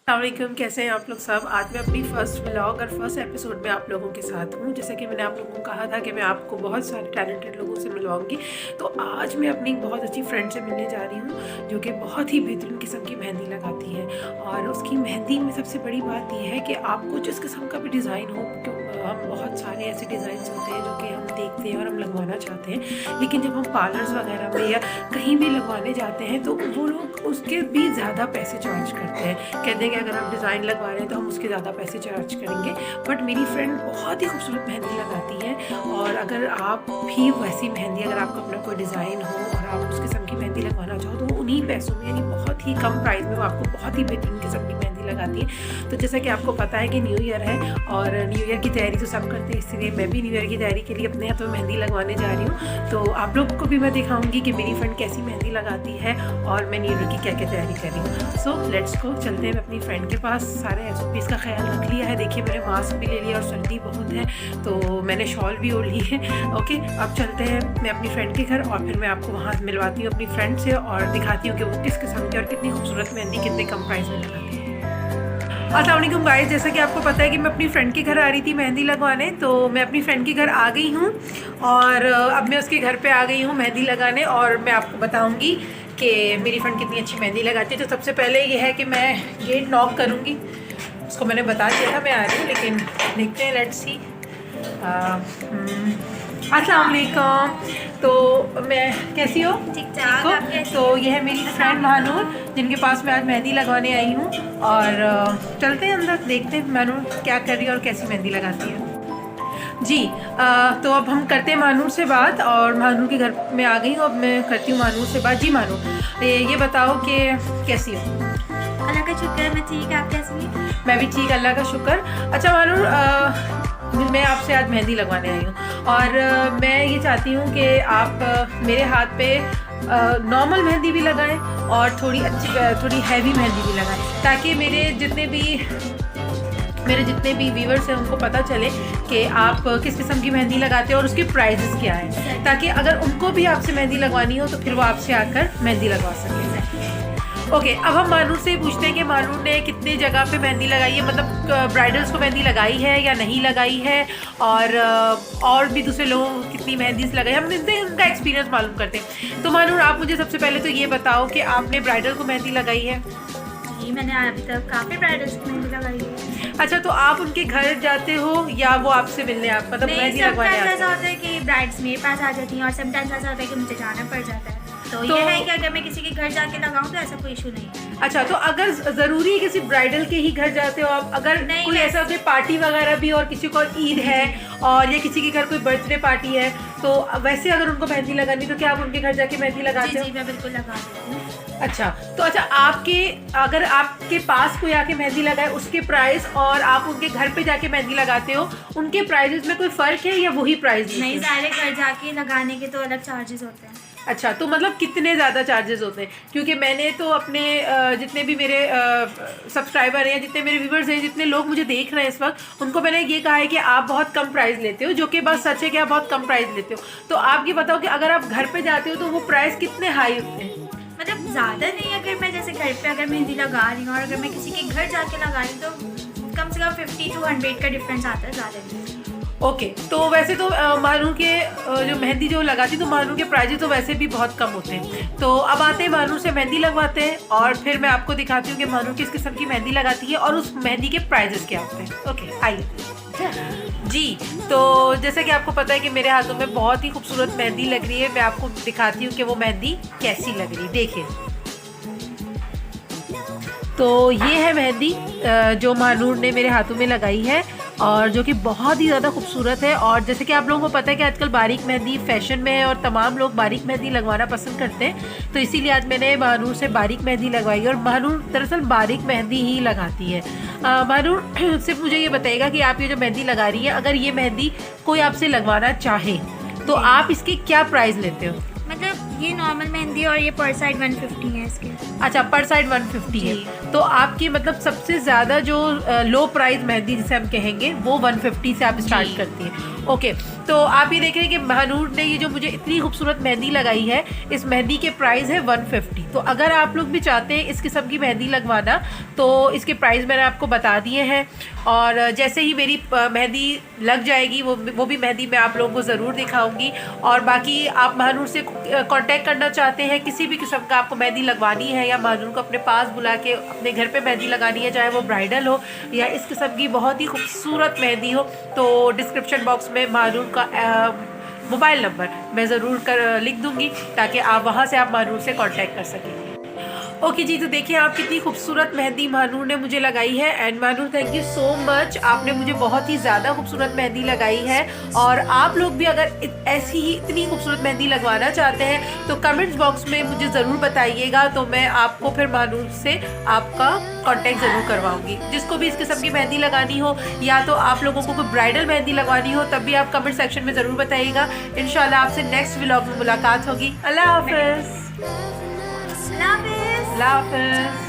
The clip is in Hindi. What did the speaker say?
अस्सलामुअलैकुम, कैसे हैं आप लोग सब। आज मैं अपनी फ़र्स्ट व्लॉग और फर्स्ट एपिसोड में आप लोगों के साथ हूँ। जैसे कि मैंने आप लोगों को कहा था कि मैं आपको बहुत सारे टैलेंटेड लोगों से मिलवाऊंगी, तो आज मैं अपनी बहुत अच्छी फ्रेंड से मिलने जा रही हूँ जो कि बहुत ही बेहतरीन किस्म की मेहंदी लगाती है। और उसकी मेहंदी में सबसे बड़ी बात यह है कि आपको जिस किस्म का भी डिज़ाइन हो, क्योंकि हम बहुत सारे ऐसे डिज़ाइंस होते हैं जो कि हम देखते हैं और हम लगवाना चाहते हैं, लेकिन जब हम पार्लर्स वगैरह में या कहीं भी लगवाने जाते हैं तो वो लोग उसके भी ज़्यादा पैसे चार्ज करते हैं। कहते हैं कि अगर आप डिज़ाइन लगवा रहे हैं तो हम उसके ज़्यादा पैसे चार्ज करेंगे। बट मेरी फ्रेंड बहुत ही खूबसूरत मेहंदी लगाती है, और अगर आप भी वैसी मेहंदी, अगर आपका अपना कोई डिज़ाइन हो और आप उस किस्म की मेहंदी लगवाना चाहो तो उन्हीं पैसों में, यानी बहुत ही कम प्राइस में, वो आपको बहुत ही बेहतरीन किस्म की मेहंदी लगाती है। तो जैसा कि आपको पता है कि न्यू ईयर है और न्यू ईयर की तैयारी तो सब करते हैं, इसलिए मैं भी न्यू ईयर की तैयारी के लिए अपने हाथों में मेहंदी लगवाने जा रही हूँ। तो आप लोगों को भी मैं दिखाऊंगी कि मेरी फ्रेंड कैसी मेहंदी लगाती है और मैं न्यू ईयर की क्या क्या तैयारी कर रही हूँ। सो लेट्स गो, चलते हैं। मैं अपनी फ्रेंड के पास सारे SOPs का ख्याल रख लिया है। देखिए, मैंने मास्क भी ले लिया और सर्दी बहुत है तो मैंने शॉल भी ओढ़ ली है। ओके, अब चलते हैं मैं अपनी फ्रेंड के घर और फिर मैं आपको वहाँ मिलवाती हूँ अपनी फ्रेंड से और दिखाती हूँ कि वो किस किस्म की और कितनी खूबसूरत मेहंदी कितने कम प्राइस में लगाती है। अस्सलाम वालेकुम गाइस, जैसा कि आपको पता है कि मैं अपनी फ्रेंड के घर आ रही थी मेहंदी लगवाने, तो मैं अपनी फ्रेंड के घर आ गई हूँ और अब मैं उसके घर पे आ गई हूँ मेहंदी लगाने, और मैं आपको बताऊँगी कि मेरी फ्रेंड कितनी अच्छी मेहंदी लगाती है। तो सबसे पहले ये है कि मैं गेट नॉक करूँगी। उसको मैंने बता दिया था मैं आ रही हूँ, लेकिन देखते हैं, लेट्स सी। अस्सलाम वालेकुम। तो मैं कैसी हो? ठीक ठाक। तो ये है मेरी फ्रेंड महानूर, जिनके पास मैं आज मेहंदी लगवाने आई हूँ, और चलते हैं अंदर, देखते हैं महानूर क्या कर रही है और कैसी मेहंदी लगाती है। जी, तो अब हम करते हैं महानूर से बात, और महानूर के घर में आ गई हूँ। अब मैं करती हूँ महानूर से बात। जी महानूर, ये बताओ कि कैसी हो? अल्लाह का शुक्र है, मैं ठीक। आप कैसी हैं? मैं भी ठीक, अल्लाह का शुक्र। अच्छा महानूर, मैं आपसे आज मेहंदी लगवाने आई हूँ और मैं ये चाहती हूँ कि आप मेरे हाथ पे नॉर्मल मेहंदी भी लगाएं और थोड़ी हैवी मेहंदी भी लगाएं, ताकि मेरे जितने भी व्यूअर्स हैं उनको पता चले कि आप किस किस्म की मेहंदी लगाते हैं और उसके प्राइजेस क्या हैं, ताकि अगर उनको भी आपसे मेहंदी लगवानी हो तो फिर वो आपसे आकर मेहंदी लगवा सकें। ओके, अब हम मानूर से पूछते हैं कि मानूर ने कितने जगह पे मेहंदी लगाई है, मतलब ब्राइडल्स को मेहंदी लगाई है या नहीं लगाई है, और भी दूसरे लोगों को कितनी मेहंदी लगाई, हम इनसे उनका एक्सपीरियंस मालूम करते हैं। तो मानूर, आप मुझे सबसे पहले तो ये बताओ कि आपने ब्राइडल को मेहंदी लगाई है? जी, मैंने अभी तक काफ़ी ब्राइडल्स की मेहंदी लगाई है। अच्छा, तो आप उनके घर जाते हो या वो आपसे मिलने, आप मतलब मेहंदी लगवाने आते हैं? ऐसा होता है कि ब्राइड्स मेरे पास आ जाती हैं और समटाइम्स ऐसा होता है कि मुझे जाना पड़ जाता है। तो ये है कि अगर मैं किसी के घर जाके लगाऊं तो ऐसा कोई इशू नहीं है। अच्छा, तो अगर ज़रूरी है किसी ब्राइडल के ही घर जाते हो आप, अगर नहीं, कोई ऐसा होता है पार्टी वगैरह भी, और किसी को ईद है और या किसी के घर कोई बर्थडे पार्टी है, तो वैसे अगर उनको मेहंदी लगानी तो क्या आप उनके घर जाके मेहंदी लगाते हो? जी, मैं बिल्कुल लगा देती हूँ। अच्छा, तो अगर आपके पास कोई आके मेहंदी लगाए उसके प्राइस और आप उनके घर पे जाके मेहंदी लगाते हो, उनके प्राइजेस में कोई फ़र्क है या वही प्राइस? नहीं, सारे घर जाके लगाने के तो अलग चार्जेस होते हैं। अच्छा, तो मतलब कितने ज़्यादा चार्जेस होते हैं? क्योंकि मैंने तो अपने जितने भी मेरे सब्सक्राइबर हैं, जितने मेरे व्यूवर्स हैं, जितने लोग मुझे देख रहे हैं इस वक्त, उनको मैंने ये कहा है कि आप बहुत कम प्राइस लेते हो, जो कि बात सच है कि आप बहुत कम प्राइस लेते हो। तो आप ये बताओ कि अगर आप घर पे जाते हो तो वो प्राइस कितने हाई होते हैं? मतलब ज़्यादा नहीं, अगर मैं जैसे घर पे अगर मेहंदी लगा रही हूँ और अगर मैं किसी के घर जाके लगा रही हूँ तो कम से कम 50 to 100 का डिफरेंस आता है, ज़्यादा नहीं। ओके, तो वैसे तो महानूर के जो मेहंदी जो लगाती तो महानूर के प्राइजेस तो वैसे भी बहुत कम होते हैं। तो अब आते हैं महानूर से मेहंदी लगवाते हैं और फिर मैं आपको दिखाती हूँ कि महानूर किस किस्म की मेहंदी लगाती है और उस मेहंदी के प्राइजेस क्या होते हैं। ओके, आइए। जी, तो जैसा कि आपको पता है कि मेरे हाथों में बहुत ही खूबसूरत मेहंदी लग रही है। मैं आपको दिखाती हूँ कि वो मेहंदी कैसी लग रही है। देखिए, तो ये है मेहंदी जो महानूर ने मेरे हाथों में लगाई है और जो कि बहुत ही ज़्यादा खूबसूरत है। और जैसे कि आप लोगों को पता है कि आजकल बारीक मेहंदी फैशन में है और तमाम लोग बारीक मेहंदी लगवाना पसंद करते हैं, तो इसीलिए आज मैंने महानूर से बारीक मेहंदी लगवाई। और महानूर दरअसल बारीक मेहंदी ही लगाती है। महानूर, सिर्फ मुझे ये बताइएगा कि आप ये जो मेहंदी लगा रही है, अगर ये मेहंदी कोई आपसे लगवाना चाहे तो आप इसके क्या प्राइस लेते हो? मतलब ये नॉर्मल मेहंदी और ये पर साइड 150 है इसके। अच्छा, पर साइड 150 है। तो आपकी मतलब सबसे ज़्यादा जो लो प्राइस मेहंदी जिसे हम कहेंगे वो 150 से आप स्टार्ट करती हैं। ओके, तो आप ये देख रहे हैं कि महानूर ने ये जो मुझे इतनी खूबसूरत मेहंदी लगाई है, इस मेहंदी के प्राइस है 150। तो अगर आप लोग भी चाहते हैं इस किस्म की मेहंदी लगवाना तो इसके प्राइस मैंने आपको बता दिए हैं। और जैसे ही मेरी मेहंदी लग जाएगी वो भी मेहंदी मैं आप लोगों को ज़रूर दिखाऊंगी। और बाकी आप महानूर से कांटेक्ट करना चाहते हैं, किसी भी किस्म का आपको मेहंदी लगवानी है या महानूर को अपने पास बुला के अपने घर पे मेहंदी लगानी है, चाहे वो ब्राइडल हो या इस किस्म की बहुत ही खूबसूरत मेहंदी हो, तो डिस्क्रिप्शन बॉक्स में महानूर का मोबाइल नंबर मैं ज़रूर लिख दूँगी ताकि आप वहाँ से आप महानूर से कांटेक्ट कर सकें। ओके जी, तो देखिए आप कितनी खूबसूरत मेहंदी महानूर ने मुझे लगाई है। And Mahnoor thank you so much, आपने मुझे बहुत ही ज़्यादा खूबसूरत मेहंदी लगाई है। और आप लोग भी अगर ऐसी ही इतनी खूबसूरत मेहंदी लगवाना चाहते हैं तो कमेंट्स बॉक्स में मुझे ज़रूर बताइएगा, तो मैं आपको फिर महानूर से आपका कॉन्टेक्ट ज़रूर करवाऊँगी। जिसको भी इस किस्म की मेहंदी लगानी हो या तो आप लोगों को कोई ब्राइडल मेहंदी लगवानी हो तब भी आप कमेंट सेक्शन में ज़रूर बताइएगा। इंशाल्लाह आपसे नेक्स्ट व्लॉग में मुलाकात होगी। अल्लाह हाफ़िज़। अल्लाह हाफ़िज़। अल्लाह हाफ़िज़।